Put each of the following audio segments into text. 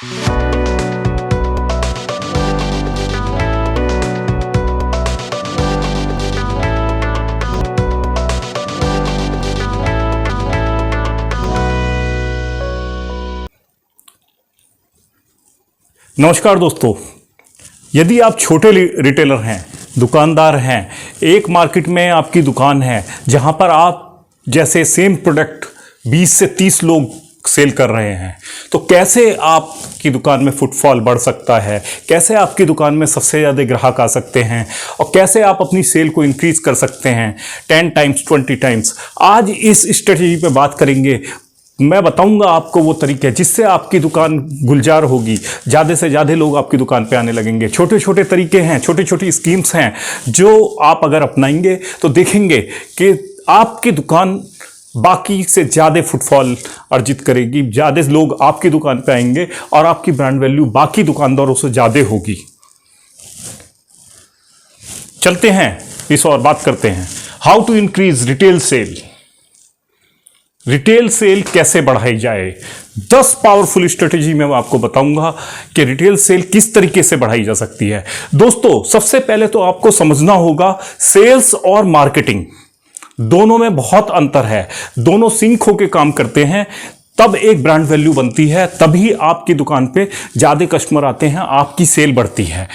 नमस्कार दोस्तों, यदि आप छोटे रिटेलर हैं, दुकानदार हैं, एक मार्केट में आपकी दुकान है जहां पर आप जैसे सेम प्रोडक्ट 20 से 30 लोग सेल कर रहे हैं, तो कैसे आपकी दुकान में फुटफॉल बढ़ सकता है, कैसे आपकी दुकान में सबसे ज़्यादा ग्राहक आ सकते हैं और कैसे आप अपनी सेल को इंक्रीज कर सकते हैं 10 टाइम्स 20 टाइम्स। आज इस स्ट्रेटजी पे बात करेंगे। मैं बताऊंगा आपको वो तरीके जिससे आपकी दुकान गुलजार होगी, ज़्यादा से ज़्यादा लोग आपकी दुकान पे आने लगेंगे। छोटे छोटे तरीके हैं, छोटी छोटी स्कीम्स हैं जो आप अगर अपनाएंगे तो देखेंगे कि आपकी दुकान बाकी से ज़्यादा फुटफॉल अर्जित करेगी, ज़्यादा लोग आपकी दुकान पे आएंगे और आपकी ब्रांड वैल्यू बाकी दुकानदारों से ज़्यादा होगी। चलते हैं इस और बात करते हैं, how to increase retail sale. Retail sale कैसे बढ़ाई जाए, 10 पावरफुल स्ट्रेटेजी में आपको बताऊंगा कि रिटेल सेल किस तरीके से बढ़ाई जा सकती है। दोस्तों, सबसे पहले तो आपको समझना होगा सेल्स और मार्केटिंग दोनों में बहुत अंतर है। दोनों सिंक होकर काम करते हैं, तब एक ब्रांड वैल्यू बनती है, तभी आपकी दुकान पे ज्यादा कस्टमर आते हैं, आपकी सेल बढ़ती है।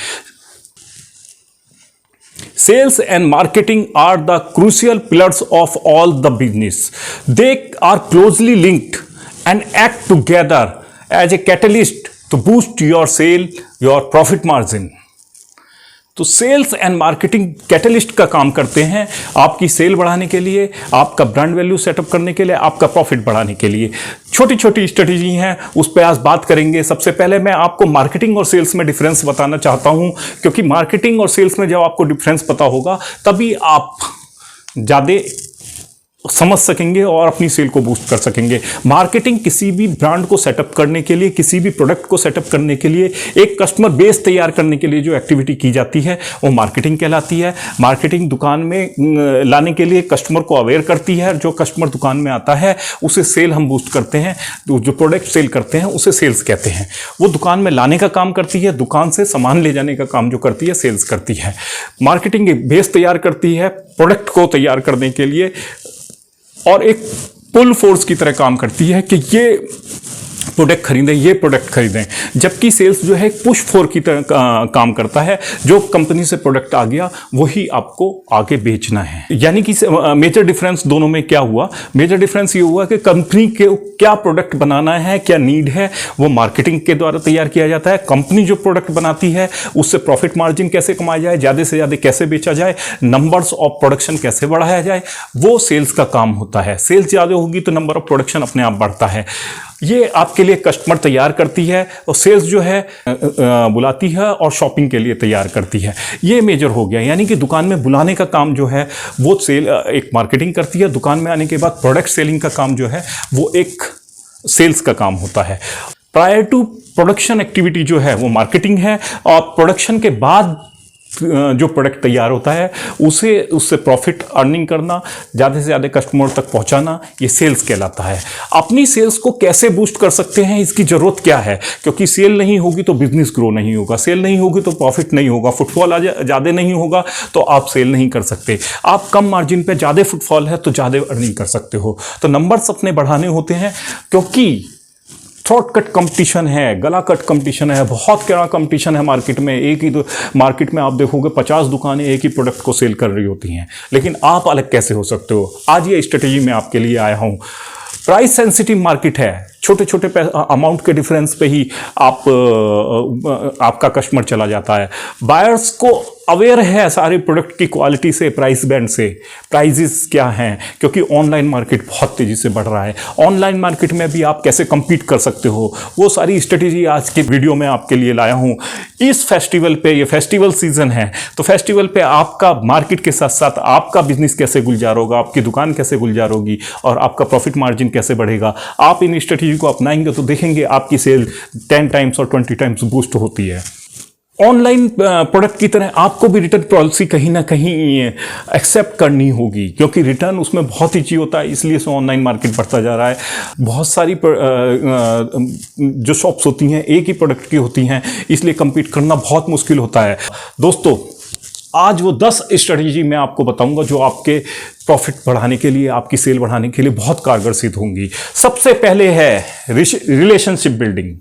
Sales and marketing are the crucial pillars of all the business. They are closely linked and act together as a catalyst to boost your sale, your profit margin. तो सेल्स एंड मार्केटिंग कैटलिस्ट का काम करते हैं आपकी cell बढ़ाने के लिए, आपका ब्रांड वैल्यू सेटअप करने के लिए, आपका प्रॉफिट बढ़ाने के लिए। छोटी छोटी स्ट्रेटेजी हैं, उस पर आज बात करेंगे। सबसे पहले मैं आपको मार्केटिंग और सेल्स में डिफरेंस बताना चाहता हूं, क्योंकि मार्केटिंग और सेल्स में जब आपको डिफरेंस पता होगा तभी आप ज़्यादा समझ सकेंगे और अपनी सेल को बूस्ट कर सकेंगे। मार्केटिंग किसी भी ब्रांड को सेटअप करने के लिए, किसी भी प्रोडक्ट को सेटअप करने के लिए, एक कस्टमर बेस तैयार करने के लिए जो एक्टिविटी की जाती है वो मार्केटिंग कहलाती है। मार्केटिंग दुकान में लाने के लिए कस्टमर को अवेयर करती है, जो कस्टमर दुकान में आता है उसे सेल हम बूस्ट करते हैं। जो प्रोडक्ट सेल करते हैं उसे सेल्स कहते हैं। वो दुकान में लाने का काम करती है, दुकान से सामान ले जाने का काम जो करती है सेल्स करती है। मार्केटिंग बेस तैयार करती है प्रोडक्ट को तैयार करने के लिए और एक पुल फोर्स की तरह काम करती है कि ये प्रोडक्ट खरीदें, ये प्रोडक्ट खरीदें। जबकि सेल्स जो है पुश फोर्स की तरह काम करता है, जो कंपनी से प्रोडक्ट आ गया वही आपको आगे बेचना है। यानी कि मेजर डिफरेंस दोनों में क्या हुआ? मेजर डिफरेंस ये हुआ कि कंपनी के क्या प्रोडक्ट बनाना है, क्या नीड है, वो मार्केटिंग के द्वारा तैयार किया जाता है। कंपनी जो प्रोडक्ट बनाती है उससे प्रॉफिट मार्जिन कैसे कमाया जाए, ज़्यादा से ज़्यादा कैसे बेचा जाए, नंबर्स ऑफ प्रोडक्शन कैसे बढ़ाया जाए, वो सेल्स का काम होता है। सेल्स ज़्यादा होगी तो नंबर ऑफ प्रोडक्शन अपने आप बढ़ता है। ये आपके लिए कस्टमर तैयार करती है और सेल्स जो है बुलाती है और शॉपिंग के लिए तैयार करती है। ये मेजर हो गया, यानी कि दुकान में बुलाने का काम जो है वो सेल एक मार्केटिंग करती है। दुकान में आने के बाद प्रोडक्ट सेलिंग का काम जो है वो एक सेल्स का काम होता है। प्रायर टू प्रोडक्शन एक्टिविटी जो है वो मार्केटिंग है, और प्रोडक्शन के बाद जो प्रोडक्ट तैयार होता है उससे प्रॉफिट अर्निंग करना, ज़्यादा से ज़्यादा कस्टमर तक पहुंचाना, ये सेल्स कहलाता है। अपनी सेल्स को कैसे बूस्ट कर सकते हैं, इसकी ज़रूरत क्या है? क्योंकि सेल नहीं होगी तो बिजनेस ग्रो नहीं होगा, सेल नहीं होगी तो प्रॉफिट नहीं होगा, फुटफॉल ज़्यादा नहीं होगा तो आप सेल नहीं कर सकते। आप कम मार्जिन पे ज़्यादा फुटफॉल है तो ज़्यादा अर्निंग कर सकते हो। तो नंबर्स अपने बढ़ाने होते हैं, क्योंकि थ्रोट कट कंपटीशन है, गला कट कंपटीशन है, बहुत कड़ा कंपटीशन है मार्केट में। एक ही मार्केट में आप देखोगे 50 दुकानें एक ही प्रोडक्ट को सेल कर रही होती हैं, लेकिन आप अलग कैसे हो सकते हो? आज ये स्ट्रेटेजी मैं आपके लिए आया हूँ। प्राइस सेंसिटिव मार्केट है, छोटे छोटे अमाउंट के डिफरेंस पे ही आपका कस्टमर चला जाता है। बायर्स को अवेयर है सारे प्रोडक्ट की क्वालिटी से, प्राइस बैंड से, प्राइजेस क्या हैं, क्योंकि ऑनलाइन मार्केट बहुत तेज़ी से बढ़ रहा है। ऑनलाइन मार्केट में भी आप कैसे compete कर सकते हो, वो सारी स्ट्रेटेजी आज के वीडियो में आपके लिए लाया हूँ। इस फेस्टिवल पे, ये फेस्टिवल सीजन है, तो फेस्टिवल पे आपका मार्केट के साथ साथ आपका बिजनेस कैसे गुलजार होगा, आपकी दुकान कैसे गुलजार होगी और आपका प्रॉफिट मार्जिन कैसे बढ़ेगा। आप इन स्ट्रेटेजी को अपनाएंगे तो देखेंगे आपकी सेल 10 टाइम्स और 20 टाइम्स बूस्ट होती है। ऑनलाइन प्रोडक्ट की तरह आपको भी रिटर्न पॉलिसी कहीं ना कहीं एक्सेप्ट करनी होगी, क्योंकि रिटर्न उसमें बहुत ईजी होता है, इसलिए से ऑनलाइन मार्केट बढ़ता जा रहा है। बहुत सारी जो शॉप्स होती हैं एक ही प्रोडक्ट की होती हैं, इसलिए compete करना बहुत मुश्किल होता है। दोस्तों, आज वो 10 स्ट्रेटजी मैं आपको बताऊंगा जो आपके प्रॉफिट बढ़ाने के लिए, आपकी सेल बढ़ाने के लिए बहुत कारगर सिद्ध होंगी। सबसे पहले है रिलेशनशिप बिल्डिंग।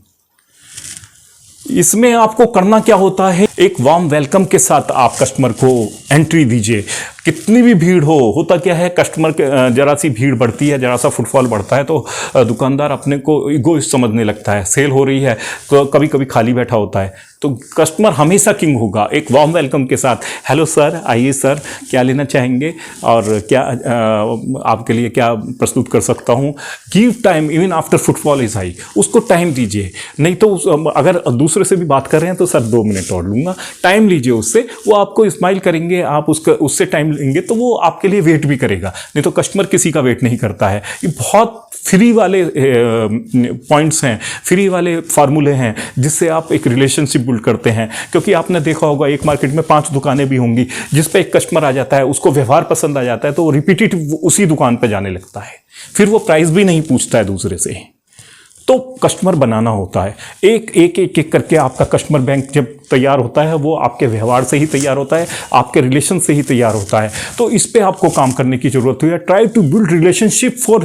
इसमें आपको करना क्या होता है, एक वार्म वेलकम के साथ आप कस्टमर को एंट्री दीजिए। कितनी भी भीड़ हो, होता क्या है, कस्टमर के जरा सी भीड़ बढ़ती है, जरा सा फुटफॉल बढ़ता है तो दुकानदार अपने को इगोइस्ट समझने लगता है। सेल हो रही है तो कभी कभी खाली बैठा होता है, तो कस्टमर हमेशा किंग होगा। एक वार्म वेलकम के साथ, हेलो सर, आइए सर, क्या लेना चाहेंगे और क्या आपके लिए क्या प्रस्तुत कर सकता हूँ। Give time even after footfall is high, उसको टाइम दीजिए। नहीं तो अगर दूसरे से भी बात कर रहे हैं तो सर 2 मिनट और लूँगा, टाइम लीजिए उससे। वो आपको स्माइल करेंगे, आप उससे टाइम लेंगे तो वो आपके लिए वेट भी करेगा। नहीं तो कस्टमर किसी का वेट नहीं करता है। ये बहुत फ्री वाले पॉइंट्स हैं, फ्री वाले फार्मूले हैं जिससे आप एक रिलेशनशिप बिल्ड करते हैं। क्योंकि आपने देखा होगा एक मार्केट में 5 दुकानें भी होंगी, जिस पे एक कस्टमर आ जाता है, उसको व्यवहार पसंद आ जाता है तो वो रिपीटेटिव उसी दुकान पे जाने लगता है, फिर वो प्राइस भी नहीं पूछता है दूसरे से। तो कस्टमर बनाना होता है, एक एक एक एक करके आपका कस्टमर बैंक जब तैयार होता है, वो आपके व्यवहार से ही तैयार होता है, आपके रिलेशन से ही तैयार होता है। तो इस पे आपको काम करने की जरूरत है। Try to build relationship for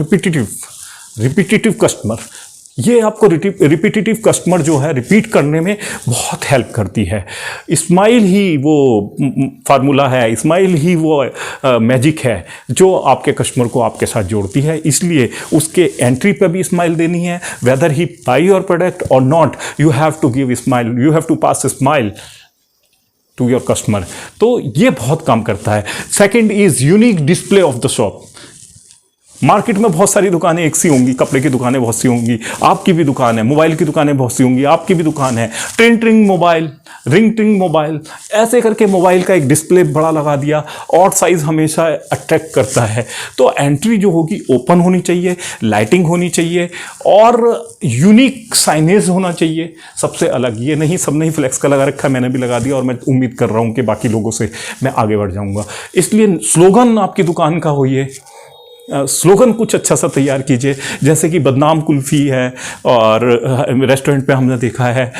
repetitive customer. ये आपको रिपीटेटिव कस्टमर जो है रिपीट करने में बहुत हेल्प करती है। स्माइल ही वो फार्मूला है, स्माइल ही वो मैजिक है जो आपके कस्टमर को आपके साथ जोड़ती है। इसलिए उसके एंट्री पे भी स्माइल देनी है, whether he buy your product और not, you have to give smile, you have to pass smile to your customer. तो ये बहुत काम करता है। Second is unique display of the shop. Market में बहुत सारी दुकानें एक सी होंगी, कपड़े की दुकानें बहुत सी होंगी, आपकी भी दुकान है, मोबाइल की दुकानें बहुत सी होंगी, आपकी भी दुकान है। ट्रिंग मोबाइल, रिंग मोबाइल, ऐसे करके मोबाइल का एक डिस्प्ले बड़ा लगा दिया और साइज हमेशा अट्रैक्ट करता है। तो एंट्री जो होगी ओपन होनी चाहिए, लाइटिंग होनी चाहिए और यूनिक साइनेज होना चाहिए सबसे अलग। ये नहीं सब नहीं फ्लेक्स का लगा रखा है, मैंने भी लगा दिया और मैं उम्मीद कर रहा हूँ कि बाकी लोगों से मैं आगे बढ़ जाऊँगा। इसलिए स्लोगन आपकी दुकान का हो, ये स्लोगन कुछ अच्छा सा तैयार कीजिए, जैसे कि बदनाम कुल्फ़ी है और रेस्टोरेंट पे हमने देखा है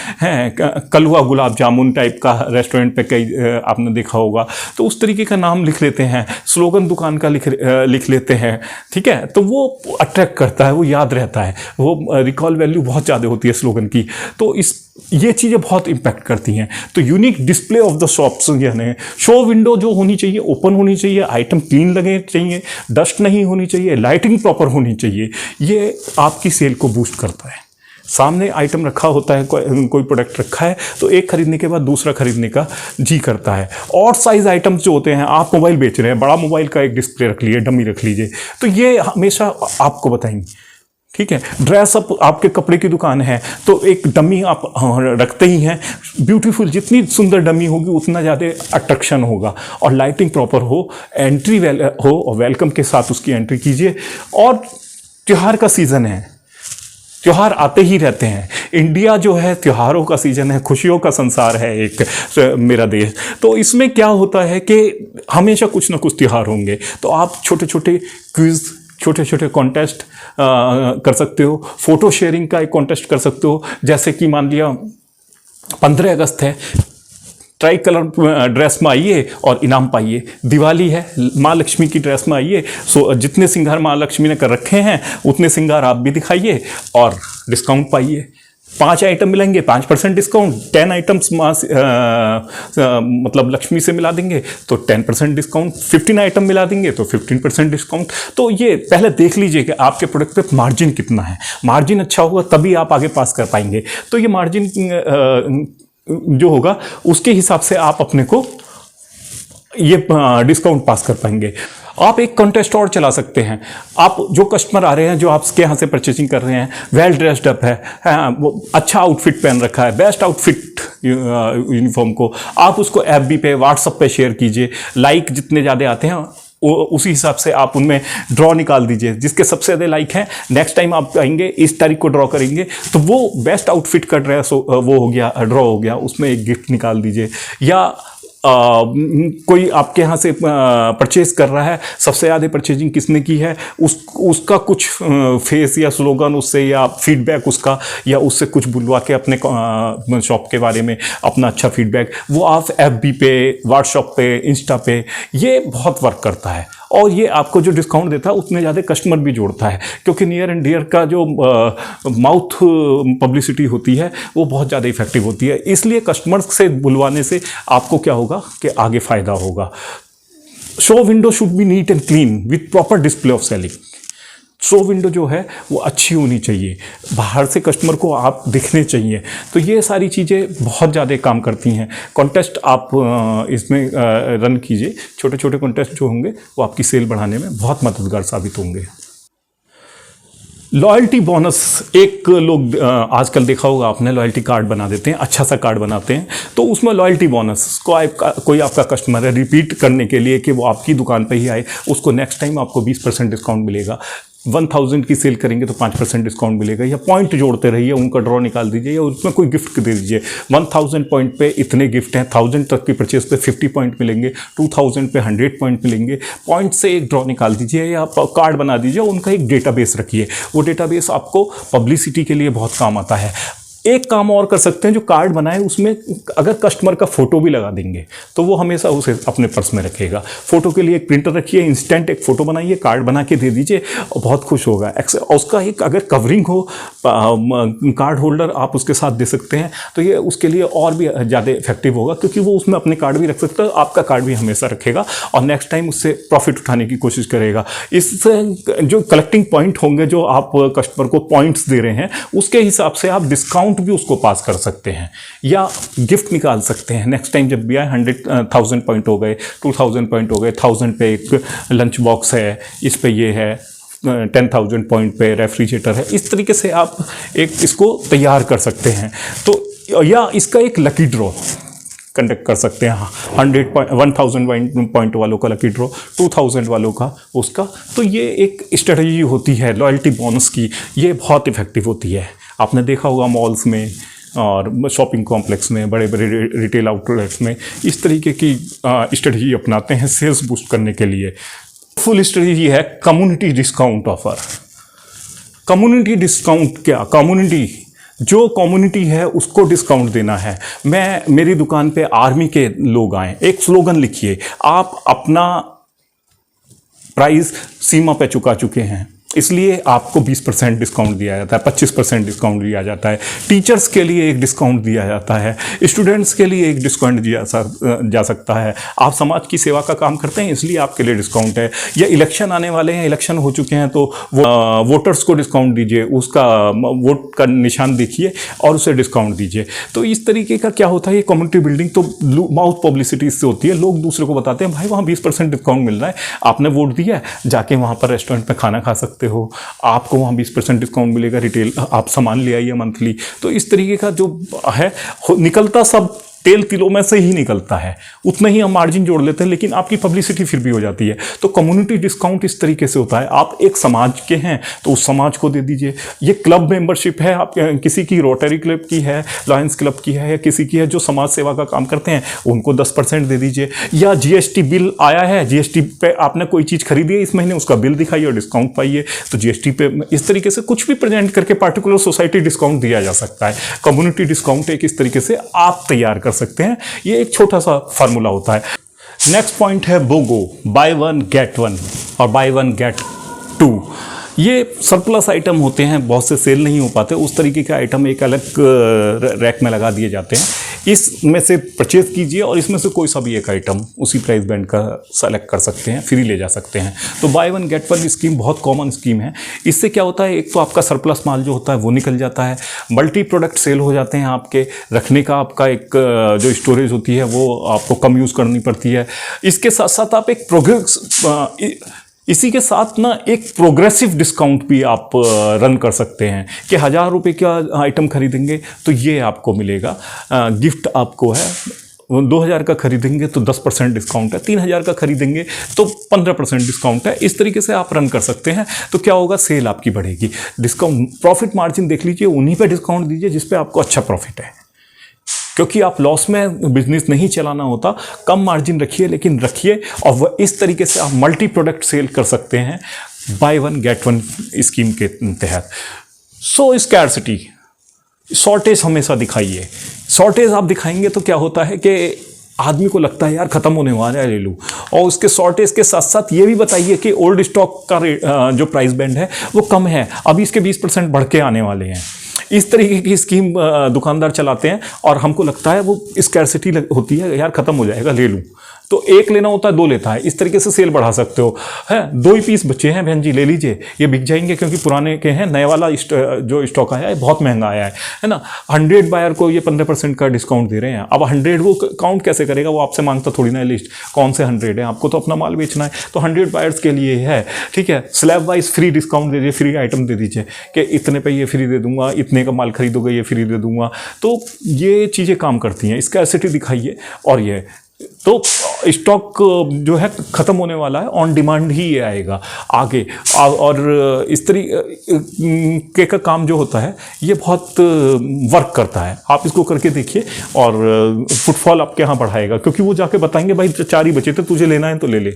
कलवा गुलाब जामुन टाइप का रेस्टोरेंट पे कई आपने देखा होगा। तो उस तरीके का नाम लिख लेते हैं, स्लोगन दुकान का लिख लेते हैं, ठीक है। तो वो अट्रैक्ट करता है, वो याद रहता है, वो रिकॉल वैल्यू बहुत ज़्यादा होती है स्लोगन की। तो ये चीज़ें बहुत इम्पैक्ट करती हैं। तो unique display of the shops, यानी शो विंडो जो होनी चाहिए ओपन होनी चाहिए, आइटम क्लीन लगे चाहिए, डस्ट नहीं होनी चाहिए, लाइटिंग प्रॉपर होनी चाहिए। ये आपकी सेल को बूस्ट करता है। सामने आइटम रखा होता है, कोई प्रोडक्ट रखा है तो एक खरीदने के बाद दूसरा खरीदने का जी करता है। और साइज आइटम्स जो होते हैं, आप मोबाइल बेच रहे हैं, बड़ा मोबाइल का एक डिस्प्ले रख लीजिए, डमी रख लीजिए, तो ये हमेशा आपको बताएंगे, ठीक है। ड्रेस अप, आपके कपड़े की दुकान है तो एक डमी आप रखते ही हैं, ब्यूटीफुल, जितनी सुंदर डमी होगी उतना ज़्यादा अट्रैक्शन होगा। और लाइटिंग प्रॉपर हो, एंट्री हो और वेलकम के साथ उसकी एंट्री कीजिए। और त्यौहार का सीज़न है, त्यौहार आते ही रहते हैं। इंडिया जो है त्योहारों का सीजन है, खुशियों का संसार है एक मेरा देश। तो इसमें क्या होता है कि हमेशा कुछ ना कुछ त्यौहार होंगे, तो आप छोटे छोटे क्विज़, छोटे छोटे कॉन्टेस्ट कर सकते हो। फोटो शेयरिंग का एक कॉन्टेस्ट कर सकते हो, जैसे कि मान लिया 15 अगस्त है, ट्राई कलर ड्रेस में आइए और इनाम पाइए। दिवाली है, माँ लक्ष्मी की ड्रेस में आइए, सो जितने श्रृंगार माँ लक्ष्मी ने कर रखे हैं उतने श्रृंगार आप भी दिखाइए और डिस्काउंट पाइए। 5 आइटम मिलेंगे 5% डिस्काउंट, 10 आइटम्स मतलब लक्ष्मी से मिला देंगे तो 10% डिस्काउंट, 15 आइटम मिला देंगे तो 15% डिस्काउंट। तो ये पहले देख लीजिए कि आपके प्रोडक्ट पे मार्जिन कितना है। मार्जिन अच्छा होगा तभी आप आगे पास कर पाएंगे। तो ये मार्जिन जो होगा उसके हिसाब से आप अपने को ये डिस्काउंट पास कर पाएंगे। आप एक कॉन्टेस्ट और चला सकते हैं। आप जो कस्टमर आ रहे हैं, जो आपके यहाँ से परचेसिंग कर रहे हैं, वेल ड्रेस्ड अप है, वो अच्छा आउटफिट पहन रखा है, बेस्ट आउटफिट यूनिफॉर्म को आप उसको FB पे, व्हाट्सएप पे शेयर कीजिए। लाइक जितने ज़्यादा आते हैं उसी हिसाब से आप उनमें ड्रॉ निकाल दीजिए, जिसके सबसे ज़्यादा लाइक हैं नेक्स्ट टाइम आप आएंगे इस तारीख को ड्रॉ करेंगे तो वो बेस्ट आउटफिट कर रहा है, सो वो हो गया, ड्रॉ हो गया, उसमें एक गिफ्ट निकाल दीजिए। या कोई आपके यहाँ से परचेज कर रहा है, सबसे ज़्यादा परचेजिंग किसने की है उसका कुछ फेस या स्लोगन उससे या फीडबैक उसका, या उससे कुछ बुलवा के अपने शॉप के बारे में अपना अच्छा फीडबैक वो आप FB पे, व्हाट्सएप पे, इंस्टा पे, ये बहुत वर्क करता है। और ये आपको जो डिस्काउंट देता है उतने ज़्यादा कस्टमर भी जोड़ता है, क्योंकि नियर एंड डियर का जो माउथ पब्लिसिटी होती है वो बहुत ज़्यादा इफेक्टिव होती है। इसलिए कस्टमर से बुलवाने से आपको क्या होगा कि आगे फ़ायदा होगा। Show window should be neat and clean with proper display of selling. Show window जो है वो अच्छी होनी चाहिए, बाहर से कस्टमर को आप दिखने चाहिए। तो ये सारी चीज़ें बहुत ज़्यादा काम करती हैं। कॉन्टेस्ट आप इसमें रन कीजिए, छोटे छोटे कॉन्टेस्ट जो होंगे वो आपकी सेल बढ़ाने में बहुत मददगार साबित होंगे। लॉयल्टी बोनस, एक लोग आजकल देखा होगा आपने, लॉयल्टी कार्ड बना देते हैं, अच्छा सा कार्ड बनाते हैं, तो उसमें लॉयल्टी बोनस को कोई आपका कस्टमर है, रिपीट करने के लिए कि वो आपकी दुकान पे ही आए, उसको नेक्स्ट टाइम आपको 20% डिस्काउंट मिलेगा। 1000 की सेल करेंगे तो 5% डिस्काउंट मिलेगा। या पॉइंट जोड़ते रहिए, उनका ड्रॉ निकाल दीजिए या उसमें कोई गिफ्ट दे दीजिए। 1000 पॉइंट पे इतने गिफ्ट हैं, 1000 तक की परचेज पे 50 पॉइंट मिलेंगे, 2000 पे 100 पॉइंट मिलेंगे। पॉइंट से एक ड्रॉ निकाल दीजिए या आप कार्ड बना दीजिए, उनका एक डेटाबेस रखिए। वो डेटाबेस आपको पब्लिसिटी के लिए बहुत काम आता है। एक काम और कर सकते हैं, जो कार्ड बनाए उसमें अगर कस्टमर का फोटो भी लगा देंगे तो वो हमेशा उसे अपने पर्स में रखेगा। फोटो के लिए एक प्रिंटर रखिए, इंस्टेंट एक फ़ोटो बनाइए, कार्ड बना के दे दीजिए और बहुत खुश होगा। उसका एक अगर कवरिंग हो, कार्ड होल्डर आप उसके साथ दे सकते हैं तो ये उसके लिए और भी ज़्यादा इफेक्टिव होगा, क्योंकि वो उसमें अपने कार्ड भी रख सकता है, आपका कार्ड भी हमेशा रखेगा और नेक्स्ट टाइम उससे प्रॉफिट उठाने की कोशिश करेगा। इससे जो कलेक्टिंग पॉइंट होंगे, जो आप कस्टमर को पॉइंट्स दे रहे हैं, उसके हिसाब से आप डिस्काउंट भी उसको पास कर सकते हैं या गिफ्ट निकाल सकते हैं। नेक्स्ट टाइम जब भी आए 1000 पॉइंट हो गए, 2000 पॉइंट हो गए, 1000 पे एक लंच बॉक्स है, इस पे ये है, 10,000 पॉइंट पे रेफ्रिजरेटर है। इस तरीके से आप एक इसको तैयार कर सकते हैं। तो या इसका एक लकी ड्रॉ कंडक्ट कर सकते हैं, 1000 पॉइंट वालों का लकी ड्रॉ, 2000 वालों का उसका। तो ये एक स्ट्रेटजी होती है लॉयल्टी बोनस की, ये बहुत इफेक्टिव होती है। आपने देखा होगा मॉल्स में और शॉपिंग कॉम्प्लेक्स में, बड़े बड़े रिटेल आउटलेट्स में इस तरीके की स्ट्रेटजी अपनाते हैं सेल्स बूस्ट करने के लिए। फुल स्ट्रेटजी है community discount offer. Community discount क्या, कम्युनिटी जो कम्युनिटी है उसको डिस्काउंट देना है। मेरी दुकान पे आर्मी के लोग आए, एक स्लोगन लिखिए, आप अपना प्राइस सीमा पे चुका चुके हैं, इसलिए आपको 20% डिस्काउंट दिया जाता है, 25% डिस्काउंट दिया जाता है। टीचर्स के लिए एक डिस्काउंट दिया जाता है, स्टूडेंट्स के लिए एक डिस्काउंट दिया जा सकता है। आप समाज की सेवा का काम करते हैं इसलिए आपके लिए डिस्काउंट है। या इलेक्शन आने वाले हैं, इलेक्शन हो चुके हैं तो वोटर्स को डिस्काउंट दीजिए, उसका वोट का निशान देखिए और उसे डिस्काउंट दीजिए। तो इस तरीके का क्या होता है, ये कम्युनिटी बिल्डिंग तो माउथ पब्लिसिटी इससे होती है। लोग दूसरे को बताते हैं भाई वहाँ 20% डिस्काउंट मिल रहा है, आपने वोट दिया, जाके वहाँ पर रेस्टोरेंट में खाना खा सकते हो, आपको वहाँ 20% डिस्काउंट मिलेगा, रिटेल आप सामान ले आइए मंथली। तो इस तरीके का जो है निकलता सब तेल तिलों में से ही निकलता है, उतना ही हम मार्जिन जोड़ लेते हैं, लेकिन आपकी पब्लिसिटी फिर भी हो जाती है। तो कम्युनिटी डिस्काउंट इस तरीके से होता है, आप एक समाज के हैं तो उस समाज को दे दीजिए। ये क्लब मेंबरशिप है, आप किसी की रोटरी क्लब की है, लायंस क्लब की है या किसी की है जो समाज सेवा का काम करते हैं, उनको 10% दे दीजिए। या GST बिल आया है, GST पे आपने कोई चीज़ खरीदी है इस महीने, उसका बिल दिखाइए और डिस्काउंट पाइए। तो GST पे इस तरीके से कुछ भी प्रेजेंट करके पार्टिकुलर सोसाइटी डिस्काउंट दिया जा सकता है। कम्युनिटी डिस्काउंट एक इस तरीके से आप तैयार सकते हैं, ये एक छोटा सा फार्मूला होता है। नेक्स्ट पॉइंट है BOGO, by one get one और बाय वन गेट टू। ये सरप्लस आइटम होते हैं, बहुत से सेल नहीं हो पाते, उस तरीके के आइटम एक अलग रैक में लगा दिए जाते हैं। इसमें से परचेज कीजिए और इसमें से कोई सा भी एक आइटम उसी प्राइस बैंड का सेलेक्ट कर सकते हैं, फ्री ले जा सकते हैं। तो by one get one scheme बहुत कॉमन स्कीम है। इससे क्या होता है, एक तो आपका सरप्लस माल जो होता है वो निकल जाता है, मल्टी प्रोडक्ट सेल हो जाते हैं, आपके रखने का आपका एक जो स्टोरेज होती है वो आपको कम यूज़ करनी पड़ती है। इसके साथ साथ आप एक इसी के साथ ना एक प्रोग्रेसिव डिस्काउंट भी आप रन कर सकते हैं कि 1000 रुपये का आइटम खरीदेंगे तो ये आपको मिलेगा, गिफ्ट आपको है 2,000 का खरीदेंगे तो 10% डिस्काउंट है, 3,000 का खरीदेंगे तो 15% डिस्काउंट है। इस तरीके से आप रन कर सकते हैं। तो क्या होगा, सेल आपकी बढ़ेगी। डिस्काउंट प्रॉफिट मार्जिन देख लीजिए, उन्हीं पे डिस्काउंट दीजिए जिस पे आपको अच्छा प्रॉफिट है, क्योंकि आप लॉस में बिजनेस नहीं चलाना होता। कम मार्जिन रखिए, लेकिन रखिए, और वह इस तरीके से आप मल्टी प्रोडक्ट सेल कर सकते हैं by one get one scheme के तहत। सो स्कैर्सिटी, शॉर्टेज हमेशा दिखाइए। शॉर्टेज आप दिखाएंगे तो क्या होता है कि आदमी को लगता है यार ख़त्म होने वाला है, ले लूँ। और उसके शॉर्टेज के साथ साथ ये भी बताइए कि ओल्ड स्टॉक का जो प्राइस बैंड है वो कम है, अभी इसके 20% बढ़ के आने वाले हैं। इस तरीके की स्कीम दुकानदार चलाते हैं और हमको लगता है वो स्कैर्सिटी होती है, यार ख़त्म हो जाएगा, ले लूँ। तो एक लेना होता है, दो लेता है। इस तरीके से सेल बढ़ा सकते हो। है 2 ही पीस बचे हैं बहन जी, ले लीजिए, ये बिक जाएंगे, क्योंकि पुराने के हैं। नए वाला जो स्टॉक आया है बहुत महंगा आया है ना। 100 बायर को ये 15% का डिस्काउंट दे रहे हैं। अब 100 वो काउंट कैसे करेगा, वो आपसे मांगता थोड़ी ना लिस्ट कौन से 100 है, आपको तो अपना माल बेचना है। तो 100 बायर्स के लिए है, ठीक है। स्लैब वाइज फ्री डिस्काउंट दे दीजिए, फ्री आइटम दे दीजिए कि इतने पे ये फ्री दे दूंगा, इतने का माल खरीदोगे ये फ्री दे दूंगा। तो ये चीज़ें काम करती हैं। स्कैर्सिटी दिखाइए। और ये तो स्टॉक जो है ख़त्म होने वाला है, ऑन डिमांड ही ये आएगा आगे। और इस तरीके का काम जो होता है ये बहुत वर्क करता है। आप इसको करके देखिए और फुटफॉल आपके यहाँ बढ़ाएगा, क्योंकि वो जाके बताएंगे भाई 4 ही बचे थे, तुझे लेना है तो ले ले।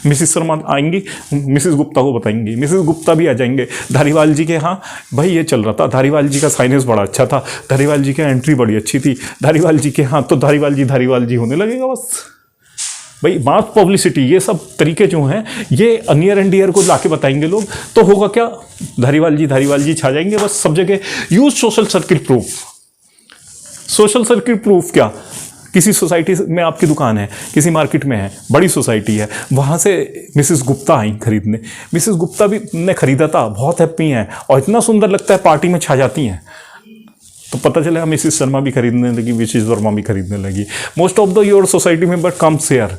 मिसिस शर्मा आएंगी, मिसिस गुप्ता को बताएंगी, मिसिस गुप्ता भी आ जाएंगे धारीवाल जी के यहाँ। भाई ये चल रहा था, धारीवाल जी का साइनेस बड़ा अच्छा था, धारीवाल जी की एंट्री बड़ी अच्छी थी धारीवाल जी के यहाँ, तो धारीवाल जी होने लगेगा बस। भाई मास पब्लिसिटी, ये सब तरीके जो हैं ये नियर एंड डियर को लाके बताएंगे लोग, तो होगा क्या, धारीवाल जी छा जाएंगे बस सब जगह। Use social circle proof. Social circle proof क्या, किसी सोसाइटी में आपकी दुकान है, किसी मार्केट में है, बड़ी सोसाइटी है, वहाँ से मिसिस गुप्ता आई खरीदने। मिसिस गुप्ता भी ने खरीदा था, बहुत हैप्पी हैं और इतना सुंदर लगता है, पार्टी में छा जाती हैं। तो पता चलेगा मिसिस शर्मा भी खरीदने लगी, मिसिस वर्मा भी खरीदने लगी। Most of the your society member come share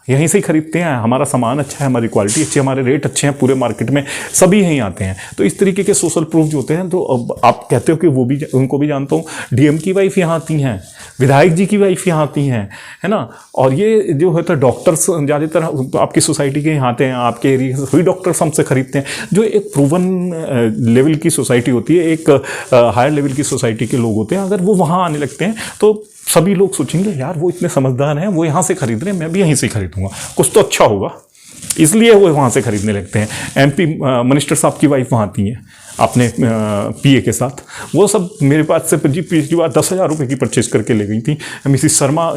यहीं से ही खरीदते हैं। हमारा सामान अच्छा है, हमारी क्वालिटी अच्छी है, हमारे रेट अच्छे हैं, पूरे मार्केट में सभी यहीं आते हैं। तो इस तरीके के सोशल प्रूफ जो होते हैं, तो अब आप कहते हो कि वो भी, उनको भी जानता हूँ। डीएम की वाइफ यहाँ आती हैं, विधायक जी की वाइफ यहाँ आती हैं, है ना। और ये जो होता है डॉक्टर्स ज़्यादातर आपकी सोसाइटी के यहाँ आते हैं, आपके एरिया से वही डॉक्टर्स हमसे खरीदते हैं। जो एक प्रूवन लेवल की सोसाइटी होती है, एक हायर लेवल की सोसाइटी के लोग होते हैं, अगर वो वहाँ आने लगते हैं तो सभी लोग सोचेंगे यार वो इतने समझदार हैं, वो यहाँ से खरीद रहे हैं, मैं भी यहीं से खरीदूंगा, कुछ तो अच्छा होगा, इसलिए वो वहाँ से खरीदने लगते हैं। एमपी मिनिस्टर साहब की वाइफ वहाँ आती हैं अपने पीए के साथ। वो सब मेरे पास से पिछली बार 10,000 रुपये की परचेज करके ले गई थी। मिसिस शर्मा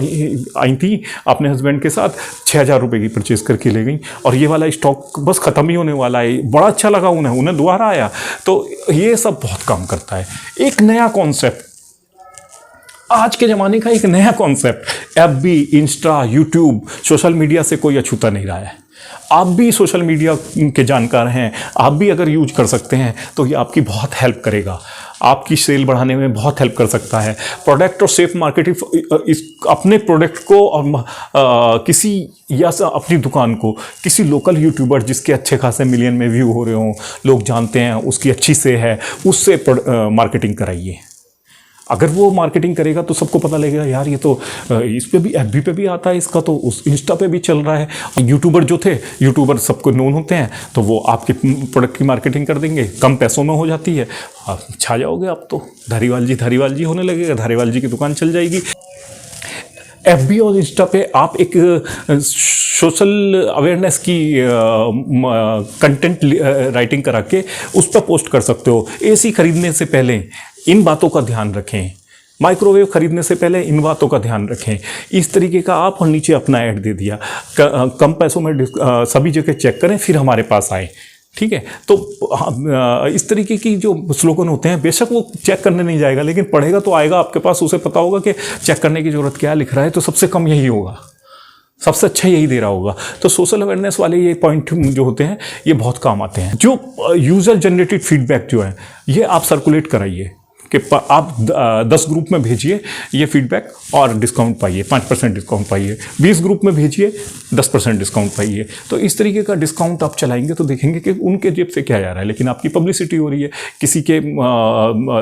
आई थी अपने हस्बैंड के साथ, 6,000 रुपये की परचेज करके ले गई। और ये वाला स्टॉक बस ख़त्म ही होने वाला है, बड़ा अच्छा लगा उन्हें दोबारा आया। तो ये सब बहुत काम करता है। एक नया कॉन्सेप्ट, आज के ज़माने का एक नया concept, FB, Insta, YouTube, social media से कोई अछूता नहीं रहा है। आप भी सोशल मीडिया के जानकार हैं, आप भी अगर यूज कर सकते हैं तो ये आपकी बहुत हेल्प करेगा, आपकी सेल बढ़ाने में बहुत हेल्प कर सकता है। प्रोडक्ट और सेफ मार्केटिंग, इस अपने प्रोडक्ट को और किसी या अपनी दुकान को किसी लोकल यूट्यूबर जिसके अच्छे खासे मिलियन में व्यू हो रहे हों, लोग जानते हैं, उसकी अच्छी से है, उससे मार्केटिंग कराइए। अगर वो मार्केटिंग करेगा तो सबको पता लगेगा यार ये तो इस पे भी, एफबी पे भी आता है इसका, तो उस इंस्टा पे भी चल रहा है। यूट्यूबर जो थे, यूट्यूबर सबको नोन होते हैं, तो वो आपके प्रोडक्ट की मार्केटिंग कर देंगे, कम पैसों में हो जाती है, आप छा जाओगे। आप तो धारीवाल जी होने लगेगा, धारीवाल जी की दुकान चल जाएगी। एफबी और इंस्टा पे आप एक सोशल अवेयरनेस की कंटेंट राइटिंग करा के उस पर पोस्ट कर सकते हो। एसी खरीदने से पहले इन बातों का ध्यान रखें, माइक्रोवेव खरीदने से पहले इन बातों का ध्यान रखें। इस तरीके का आप और नीचे अपना ऐड दे दिया, कम पैसों में सभी जगह चेक करें फिर हमारे पास आए, ठीक है। तो इस तरीके की जो स्लोगन होते हैं, बेशक वो चेक करने नहीं जाएगा, लेकिन पढ़ेगा तो आएगा आपके पास, उसे पता होगा कि चेक करने की ज़रूरत क्या लिख रहा है, तो सबसे कम यही होगा, सबसे अच्छा यही दे रहा होगा। तो सोशल अवेयरनेस वाले ये पॉइंट जो होते हैं ये बहुत काम आते हैं। जो यूज़र जनरेटेड फीडबैक जो है ये आप सर्कुलेट कराइए कि आप 10 ग्रुप में भेजिए ये फीडबैक और डिस्काउंट पाइए, 5% डिस्काउंट पाइए। 20 ग्रुप में भेजिए, 10% डिस्काउंट पाइए। तो इस तरीके का डिस्काउंट आप चलाएंगे तो देखेंगे कि उनके जेब से क्या जा रहा है, लेकिन आपकी पब्लिसिटी हो रही है किसी के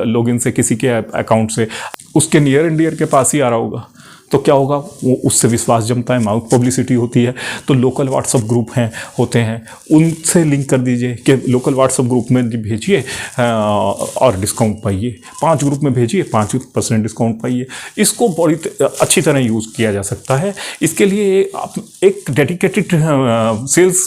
लॉगिन से, किसी के अकाउंट से, उसके नियर एंड डियर के पास ही आ रहा होगा। तो क्या होगा, वो उससे विश्वास जमता है, माउथ पब्लिसिटी होती है। तो लोकल व्हाट्सअप ग्रुप होते हैं, उनसे लिंक कर दीजिए कि लोकल व्हाट्सअप ग्रुप में भेजिए और डिस्काउंट पाइए, 5 ग्रुप में भेजिए 5% डिस्काउंट पाइए। इसको बड़ी अच्छी तरह यूज़ किया जा सकता है। इसके लिए आप एक डेडिकेटेड सेल्स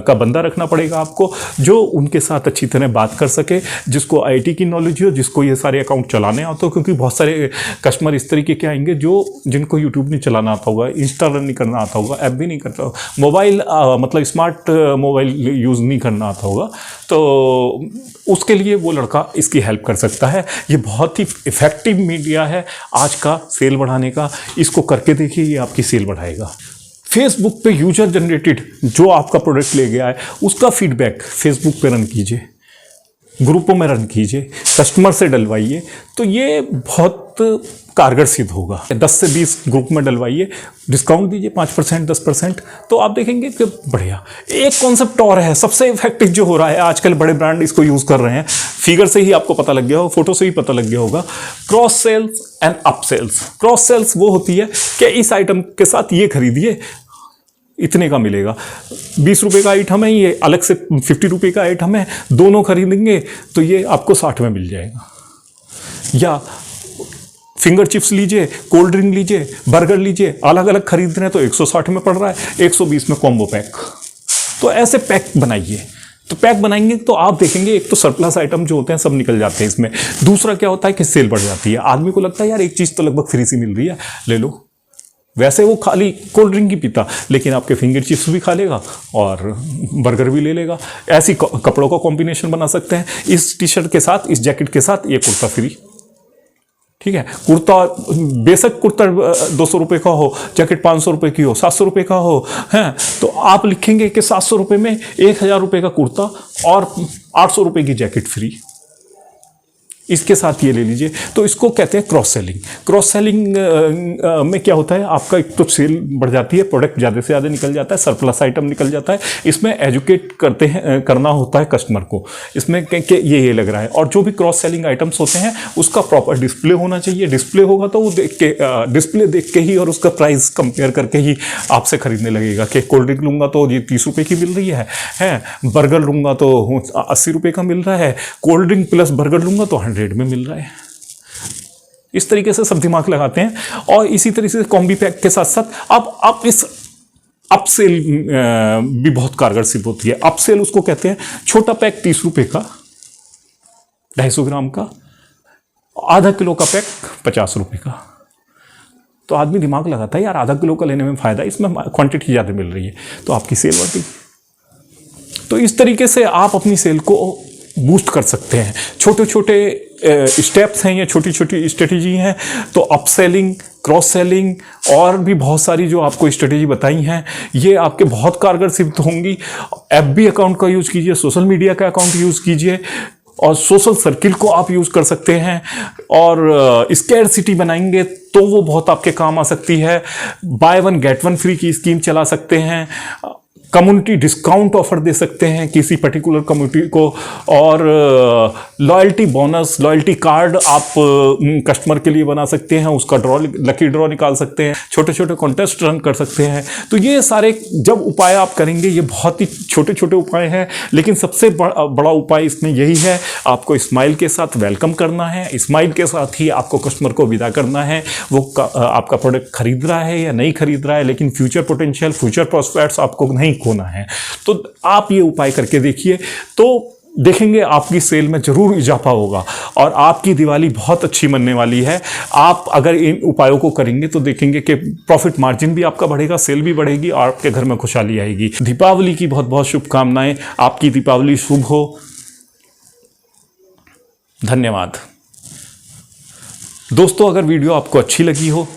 का बंदा रखना पड़ेगा आपको, जो उनके साथ अच्छी तरह बात कर सके, जिसको IT की नॉलेज हो, जिसको ये सारे अकाउंट चलाने आते हो। क्योंकि बहुत सारे कस्टमर इस तरीके के आएंगे जिनको यूट्यूब नहीं चलाना आता होगा, इंस्टा रन नहीं करना आता होगा, ऐप भी नहीं करता होगा, मोबाइल मतलब स्मार्ट मोबाइल यूज़ नहीं करना आता होगा। तो उसके लिए वो लड़का इसकी हेल्प कर सकता है। ये बहुत ही इफ़ेक्टिव मीडिया है आज का सेल बढ़ाने का। इसको करके देखिए, ये आपकी सेल बढ़ाएगा। फेसबुक पे यूजर जनरेटेड जो आपका प्रोडक्ट ले गया है उसका फीडबैक फेसबुक पे रन कीजिए, ग्रुपों में रन कीजिए, कस्टमर से डलवाइए, तो ये बहुत कारगर सिद्ध होगा। 10 से 20 ग्रुप में डलवाइए, डिस्काउंट दीजिए 5%, 10%, तो आप देखेंगे कि बढ़िया। एक कॉन्सेप्ट और है सबसे इफेक्टिव जो हो रहा है आजकल, बड़े ब्रांड इसको यूज़ कर रहे हैं, फिगर से ही आपको पता लग गया होगा, फोटो से ही पता लग गया होगा, cross sales and up sales. Cross sales वो होती है कि इस आइटम के साथ ये खरीदिए, इतने का मिलेगा, 20 रुपये का आइटम है, ये अलग से 50 रुपये का आइटम है, दोनों खरीदेंगे तो ये आपको 60 में मिल जाएगा। या फिंगर चिप्स लीजिए, कोल्ड ड्रिंक लीजिए, बर्गर लीजिए, अलग अलग खरीद रहे हैं तो 160 में पड़ रहा है, 120 में कॉम्बो पैक। तो ऐसे पैक बनाइए। तो पैक बनाएंगे तो आप देखेंगे एक तो सरप्लस आइटम जो होते हैं सब निकल जाते हैं इसमें। दूसरा क्या होता है कि सेल बढ़ जाती है। आदमी को लगता है यार एक चीज़ तो लगभग फ्री सी मिल रही है, ले लो। वैसे वो खाली कोल्ड ड्रिंक ही पीता, लेकिन आपके फिंगर चिप्स भी खा लेगा और बर्गर भी ले लेगा। ऐसी कपड़ों का कॉम्बिनेशन बना सकते हैं, इस टी शर्ट के साथ, इस जैकेट के साथ ये कुर्ता फ्री। ठीक है, कुर्ता बेशक कुर्ता 200 रुपये का हो, जैकेट 500 रुपये की हो, 700 रुपये का हो, हैं, तो आप लिखेंगे कि 700 रुपये में 1000 रुपये का कुर्ता और 800 रुपये की जैकेट फ्री, इसके साथ ये ले लीजिए। तो इसको कहते हैं क्रॉस सेलिंग। क्रॉस सेलिंग में क्या होता है, आपका एक तो सेल बढ़ जाती है, प्रोडक्ट ज़्यादा से ज़्यादा निकल जाता है, सरप्लस आइटम निकल जाता है। इसमें एजुकेट करना होता है कस्टमर को, इसमें कि ये लग रहा है। और जो भी क्रॉस सेलिंग आइटम्स होते हैं उसका प्रॉपर डिस्प्ले होना चाहिए। डिस्प्ले होगा तो वो डिस्प्ले देख के ही और उसका प्राइस कंपेयर करके ही आपसे खरीदने लगेगा कि कोल्ड ड्रिंक लूँगा तो ये 30 रुपये की मिल रही है, बर्गर लूँगा तो 80 रुपये का मिल रहा है, कोल्ड ड्रिंक प्लस बर्गर लूँगा तो 100 में मिल रहा है। इस तरीके से सब दिमाग लगाते हैं। और इसी तरीके से कॉम्बी पैक के साथ साथ आप इस अपसेल भी बहुत कारगर सिद्ध होती है। अपसेल उसको कहते हैं, छोटा पैक 30 रुपये का 250 ग्राम का, आधा किलो का पैक 50 रुपये का। तो आदमी दिमाग लगाता है यार आधा किलो का लेने में फ़ायदा, इसमें क्वांटिटी ज़्यादा मिल रही है, तो आपकी सेल बढ़ती। तो इस तरीके से आप अपनी सेल को बूस्ट कर सकते हैं। छोटे छोटे स्टेप्स हैं, ये छोटी छोटी स्ट्रेटेजी हैं। तो अपसेलिंग, क्रॉस सेलिंग और भी बहुत सारी जो आपको स्ट्रेटेजी बताई हैं, ये आपके बहुत कारगर सिद्ध होंगी। FB अकाउंट का यूज़ कीजिए, सोशल मीडिया का अकाउंट यूज़ कीजिए, और सोशल सर्किल को आप यूज़ कर सकते हैं। और स्कैरसिटी बनाएंगे तो वो बहुत आपके काम आ सकती है। बाय 1 गेट 1 फ्री की स्कीम चला सकते हैं, कम्युनिटी डिस्काउंट ऑफर दे सकते हैं किसी पर्टिकुलर कम्युनिटी को, और लॉयल्टी बोनस, लॉयल्टी कार्ड आप कस्टमर के लिए बना सकते हैं, उसका लकी ड्रॉ निकाल सकते हैं, छोटे छोटे कॉन्टेस्ट रन कर सकते हैं। तो ये सारे जब उपाय आप करेंगे, ये बहुत ही छोटे छोटे उपाय हैं, लेकिन सबसे बड़ा उपाय इसमें यही है, आपको स्माइल के साथ वेलकम करना है, स्माइल के साथ ही आपको कस्टमर को विदा करना है। वो आपका प्रोडक्ट खरीद रहा है या नहीं खरीद रहा है, लेकिन फ्यूचर पोटेंशियल, फ्यूचर प्रॉस्पेक्ट्स आपको नहीं खोना है। तो आप ये उपाय करके देखिए, तो देखेंगे आपकी सेल में जरूर इजाफा होगा और आपकी दिवाली बहुत अच्छी मनने वाली है। आप अगर इन उपायों को करेंगे तो देखेंगे कि प्रॉफिट मार्जिन भी आपका बढ़ेगा, सेल भी बढ़ेगी और आपके घर में खुशहाली आएगी। दीपावली की बहुत बहुत शुभकामनाएं, आपकी दीपावली शुभ हो। धन्यवाद दोस्तों। अगर वीडियो आपको अच्छी लगी हो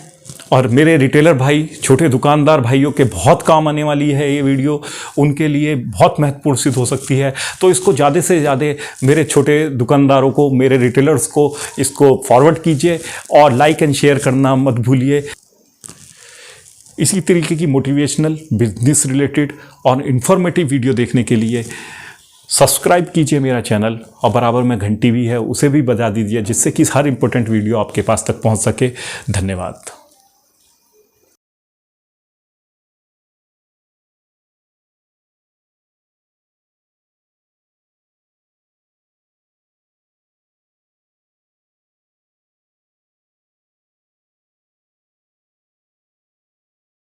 और मेरे रिटेलर भाई, छोटे दुकानदार भाइयों के बहुत काम आने वाली है ये वीडियो, उनके लिए बहुत महत्वपूर्ण सिद्ध हो सकती है, तो इसको ज़्यादा से ज़्यादा मेरे छोटे दुकानदारों को, मेरे रिटेलर्स को इसको फॉरवर्ड कीजिए और लाइक एंड शेयर करना मत भूलिए। इसी तरीके की मोटिवेशनल, बिजनेस रिलेटेड और इन्फॉर्मेटिव वीडियो देखने के लिए सब्सक्राइब कीजिए मेरा चैनल, और बराबर में घंटी भी है उसे भी बजा दीजिए, जिससे कि हर इंपॉर्टेंट वीडियो आपके पास तक पहुंच सके। धन्यवाद।